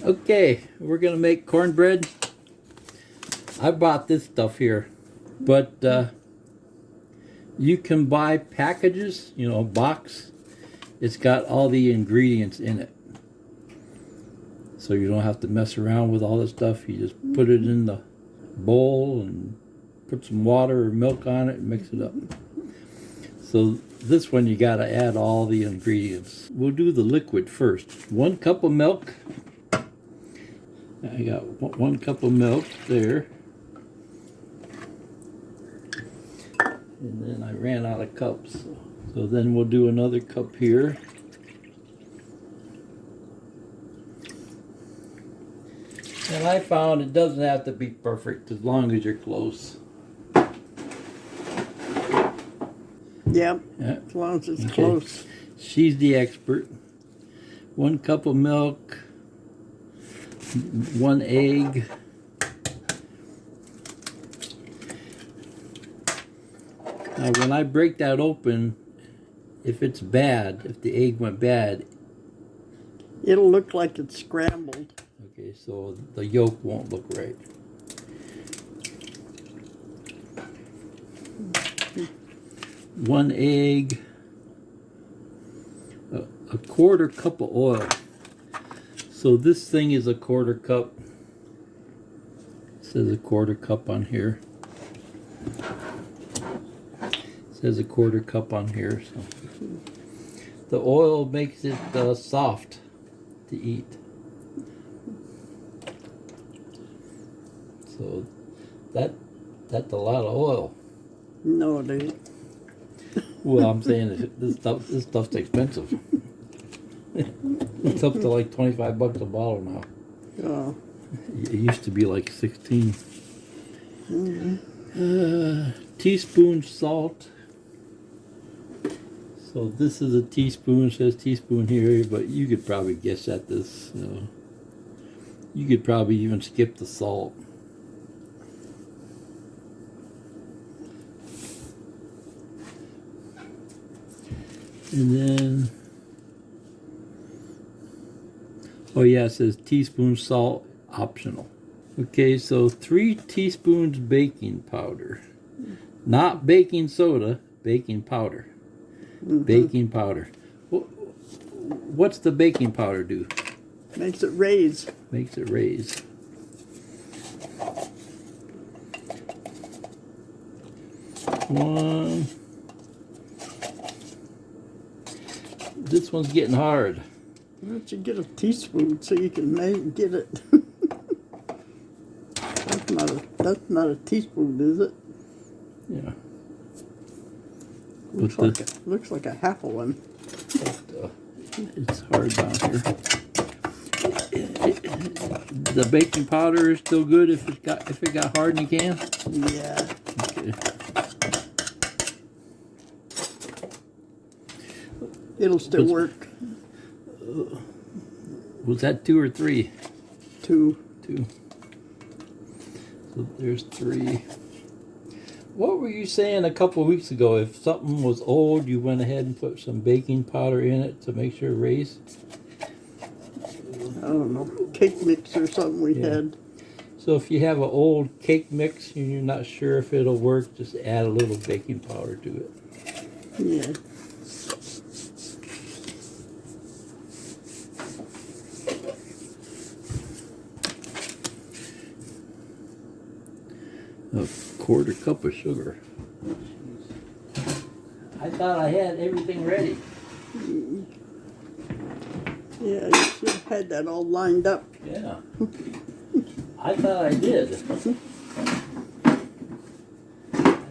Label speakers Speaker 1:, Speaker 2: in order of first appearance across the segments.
Speaker 1: Okay, we're gonna make cornbread. I bought this stuff here, but you can buy packages, you know, a box. It's got all the ingredients in it. So you don't have to mess around with all this stuff. You just put it in the bowl and put some water or milk on it and mix it up. So this one you gotta add all the ingredients. We'll do the liquid first. 1 cup of milk. I got 1 cup of milk there. And then I ran out of cups. So then we'll do another cup here. And I found it doesn't have to be perfect as long as you're close.
Speaker 2: Yep,
Speaker 1: Yeah.
Speaker 2: as long as it's
Speaker 1: Okay.
Speaker 2: close.
Speaker 1: She's the expert. 1 cup of milk, 1 egg, now when I break that open, if it's bad, if the egg went bad,
Speaker 2: It'll look like it's scrambled.
Speaker 1: okay, so the yolk won't look right. One egg, a 1/4 cup of oil. So this thing is a 1/4 cup. It says a 1/4 cup on here. It says a 1/4 cup on here. So the oil makes it soft to eat. So that's a lot of oil.
Speaker 2: No, it ain't.
Speaker 1: Well, I'm saying this stuff's expensive. It's up to like $25 a bottle now.
Speaker 2: Oh.
Speaker 1: It used to be like 16. Teaspoon salt. So this is a teaspoon. It says teaspoon here, but you could probably guess at this. You could probably even skip the salt. And then, oh yeah, it says teaspoon salt optional. Okay, so 3 teaspoons baking powder. Not baking soda, baking powder. Baking powder. What's the baking powder do?
Speaker 2: Makes it raise.
Speaker 1: Makes it raise. One. This one's getting hard.
Speaker 2: Why don't you get a teaspoon so you can get it? That's not a teaspoon, is it?
Speaker 1: Yeah.
Speaker 2: Looks like a half a one.
Speaker 1: But, it's hard down here. The baking powder is still good if it got hard in the can.
Speaker 2: Yeah.
Speaker 1: Okay.
Speaker 2: It'll still work.
Speaker 1: Was that 2 or 3?
Speaker 2: 2.
Speaker 1: 2. So there's 3. What were you saying a couple of weeks ago? If something was old, you went ahead and put some baking powder in it to make sure it raised?
Speaker 2: I don't know. Cake mix or something we had.
Speaker 1: So if you have an old cake mix and you're not sure if it'll work, just add a little baking powder to it.
Speaker 2: Yeah.
Speaker 1: A 1/4 cup of sugar. I thought I had everything ready.
Speaker 2: Yeah, you should have had that all lined up.
Speaker 1: Yeah. I thought I did. I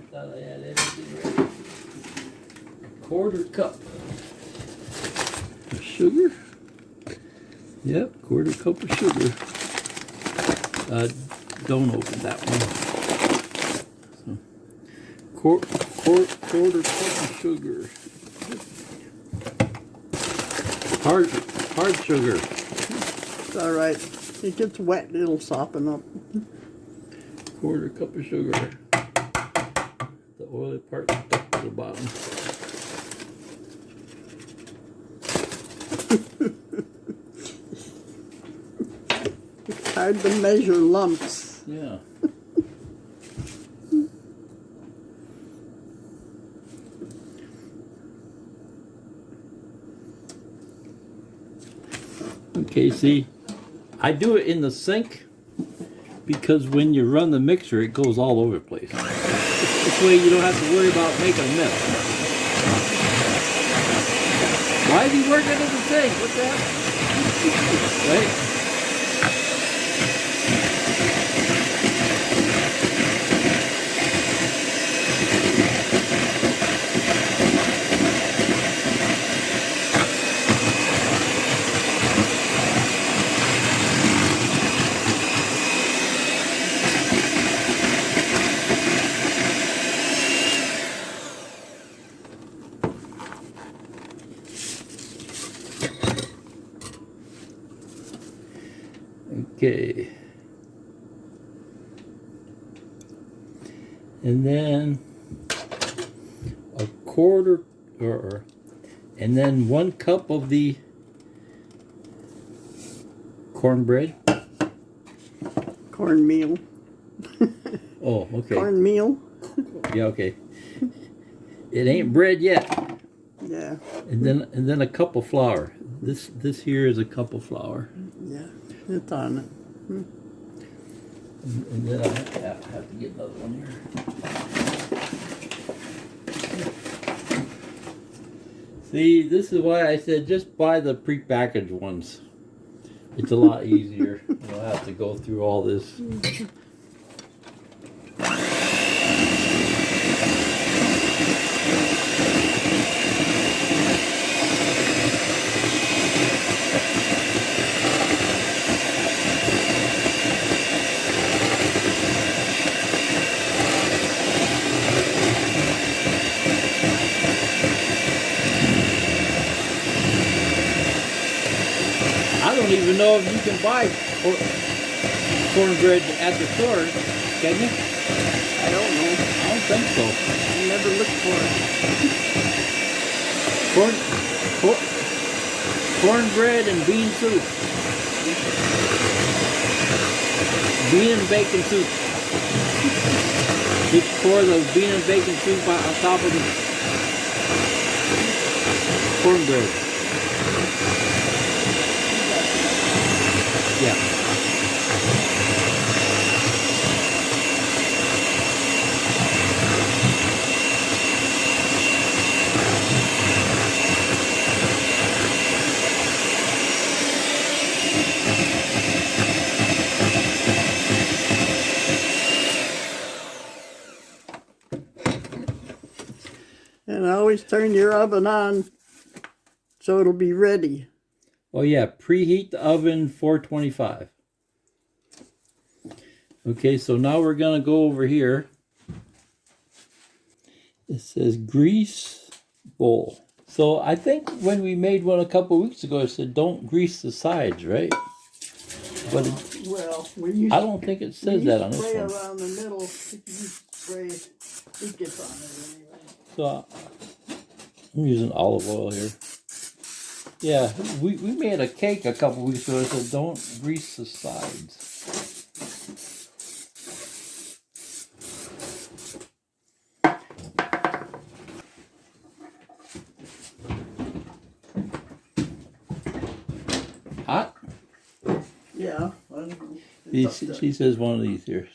Speaker 1: thought I had everything ready. 1/4 cup of sugar. Yep, 1/4 cup of sugar. Don't open that one. So, 1/4 cup of sugar. Hard sugar.
Speaker 2: It's all right. It gets wet, it'll soften up.
Speaker 1: 1/4 cup of sugar. The oily part stuck to the bottom.
Speaker 2: Hard to measure lumps.
Speaker 1: Yeah. Okay, see, I do it in the sink because when you run the mixer, it goes all over the place. This way you don't have to worry about making a mess. Why is he working in the sink? What the hell? Right? Okay. And then a quarter and then 1 cup of the cornbread.
Speaker 2: Cornmeal.
Speaker 1: Oh, okay.
Speaker 2: Cornmeal.
Speaker 1: Yeah, okay. It ain't bread yet.
Speaker 2: Yeah.
Speaker 1: And then a cup of flour. This here is a cup of flour.
Speaker 2: Yeah. It's on it.
Speaker 1: And then I have to get another one here. See, this is why I said just buy the prepackaged ones. It's a lot easier. You don't have to go through all this. I don't even know if you can buy cornbread at the store, can you?
Speaker 2: I don't know.
Speaker 1: I don't think so.
Speaker 2: I never looked for it.
Speaker 1: Cornbread and bean soup. Bean and bacon soup. Just pour the bean and bacon soup on top of the cornbread. Yeah.
Speaker 2: And always turn your oven on so it'll be ready.
Speaker 1: Oh yeah, preheat the oven 425. Okay, so now we're gonna go over here. It says grease bowl. So I think when we made one a couple weeks ago, it said don't grease the sides, right? But
Speaker 2: Well, when you
Speaker 1: I don't think it says that on this
Speaker 2: spray
Speaker 1: one.
Speaker 2: around the middle, you spray, it gets on it anyway.
Speaker 1: So I'm using olive oil here. Yeah, we made a cake a couple weeks ago that said don't grease the sides. Hot?
Speaker 2: Yeah.
Speaker 1: She says one of these here.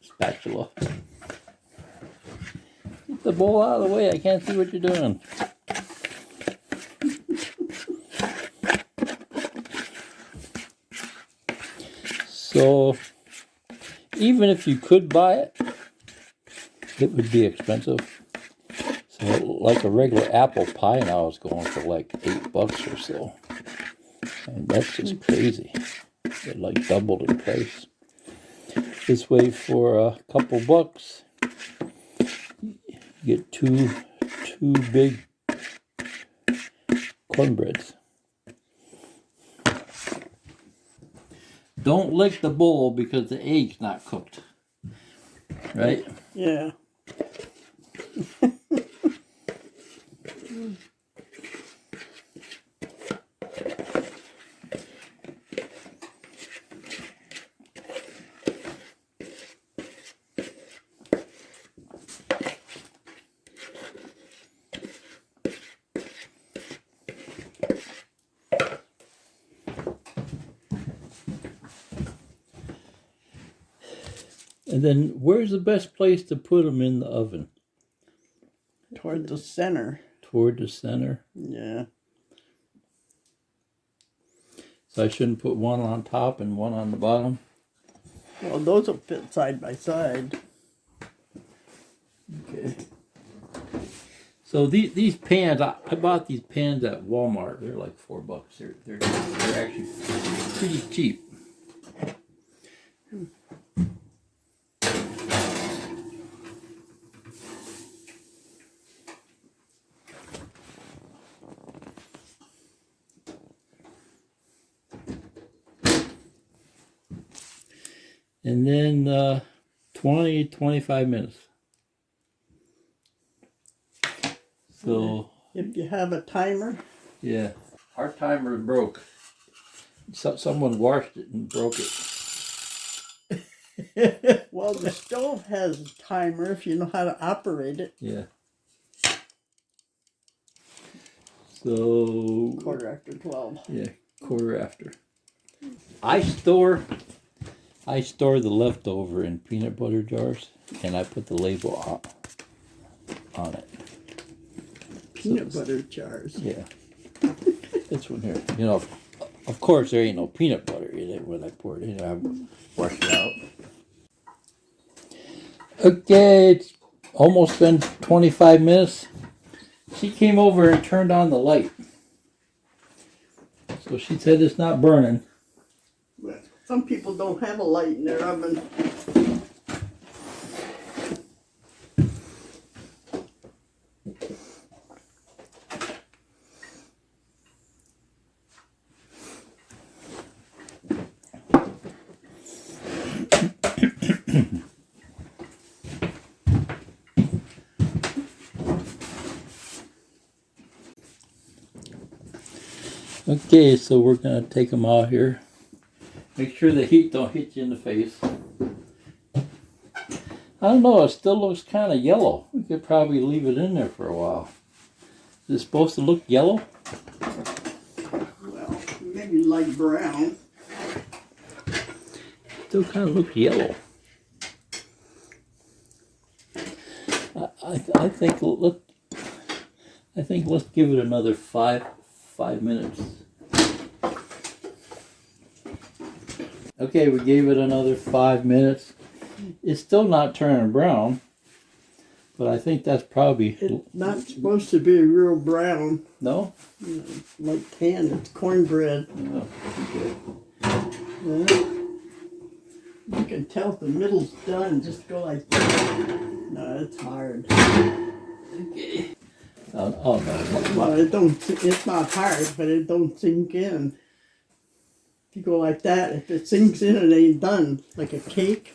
Speaker 1: Spatula. Get the bowl out of the way. I can't see what you're doing. So, even if you could buy it, it would be expensive. So, like a regular apple pie now is going for like $8 or so. And that's just crazy. It like doubled in price. This way, for a couple bucks, you get two big cornbreads. Don't lick the bowl because the egg's not cooked. Right?
Speaker 2: Yeah.
Speaker 1: And then where's the best place to put them in the oven?
Speaker 2: Toward the center.
Speaker 1: Toward the center.
Speaker 2: Yeah.
Speaker 1: So I shouldn't put one on top and one on the bottom.
Speaker 2: Well, those will fit side by side.
Speaker 1: Okay. So these pans, I bought these pans at Walmart. They're like $4. They're actually pretty cheap. And then 20-25 minutes. So
Speaker 2: If you have a timer.
Speaker 1: yeah, our timer broke. Someone washed it and broke it.
Speaker 2: Well, the stove has a timer if you know how to operate it.
Speaker 1: Yeah. So
Speaker 2: 12:15.
Speaker 1: yeah, quarter after. I store the leftover in peanut butter jars, and I put the label on it.
Speaker 2: Peanut butter jars.
Speaker 1: Yeah. This one here. You know, of course there ain't no peanut butter in it when I pour it in. I wash it out. Okay, it's almost been 25 minutes. She came over and turned on the light. So she said it's not burning.
Speaker 2: But some people don't have a light in their oven.
Speaker 1: Okay, so we're gonna take them out here. Make sure the heat don't hit you in the face. I don't know, it still looks kind of yellow. We could probably leave it in there for a while. Is it supposed to look yellow?
Speaker 2: Well, maybe light brown.
Speaker 1: Still kind of looks yellow. I think let's give it another five minutes. Okay, we gave it another 5 minutes. It's still not turning brown, but I think that's probably
Speaker 2: It's not supposed to be real brown.
Speaker 1: no.
Speaker 2: Like tan, it's cornbread.
Speaker 1: Oh, okay.
Speaker 2: Yeah. You can tell if the middle's done, just go like that. No, it's hard.
Speaker 1: Okay. Oh no.
Speaker 2: Well, it's not hard, but it don't sink in. If you go like that, if it sinks in, it ain't done. Like a cake.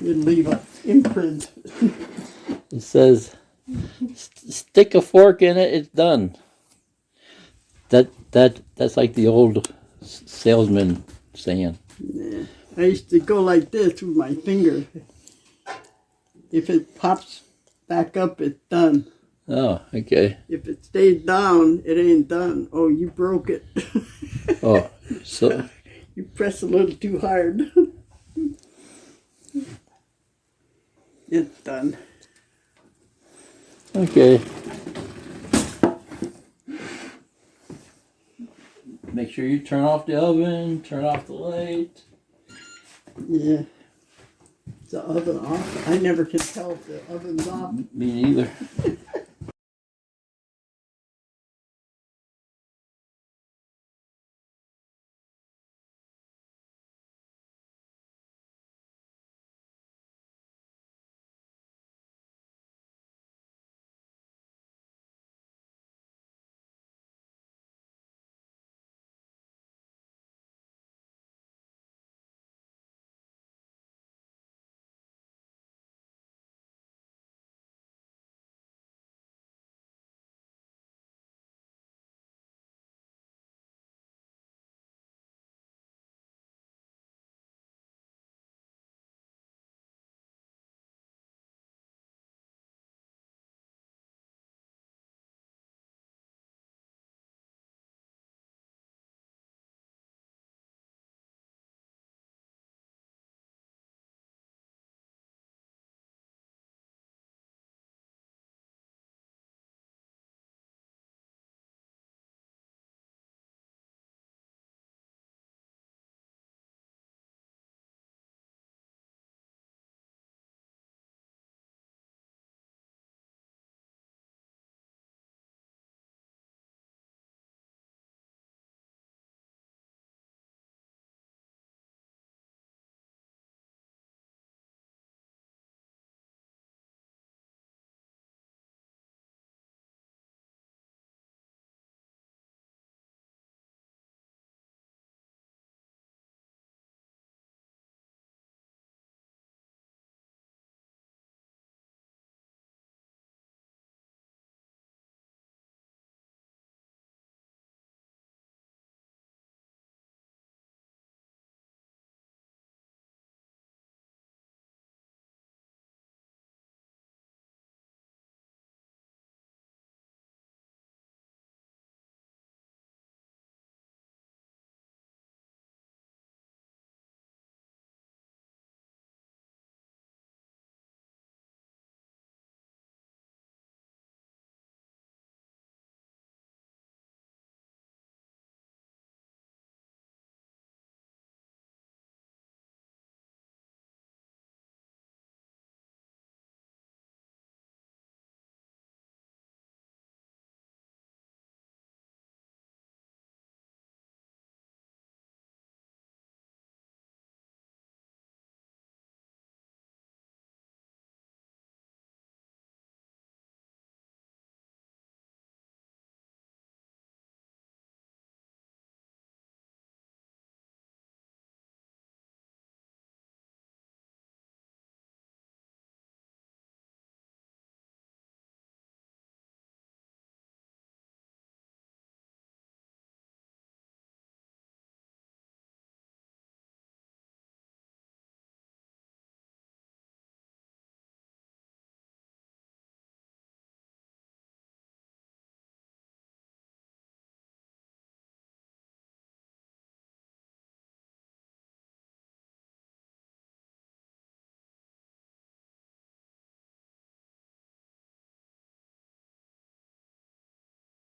Speaker 2: You'd leave an imprint.
Speaker 1: It says, stick a fork in it, it's done. That's like the old salesman saying.
Speaker 2: Yeah. I used to go like this with my finger. If it pops back up, it's done.
Speaker 1: Oh, okay.
Speaker 2: If it stays down, it ain't done. Oh, you broke it.
Speaker 1: Oh, so
Speaker 2: You press a little too hard. It's done.
Speaker 1: okay. Make sure you turn off the oven, turn off the light.
Speaker 2: Yeah. Is the oven off? I never can tell if the oven's off.
Speaker 1: Me neither.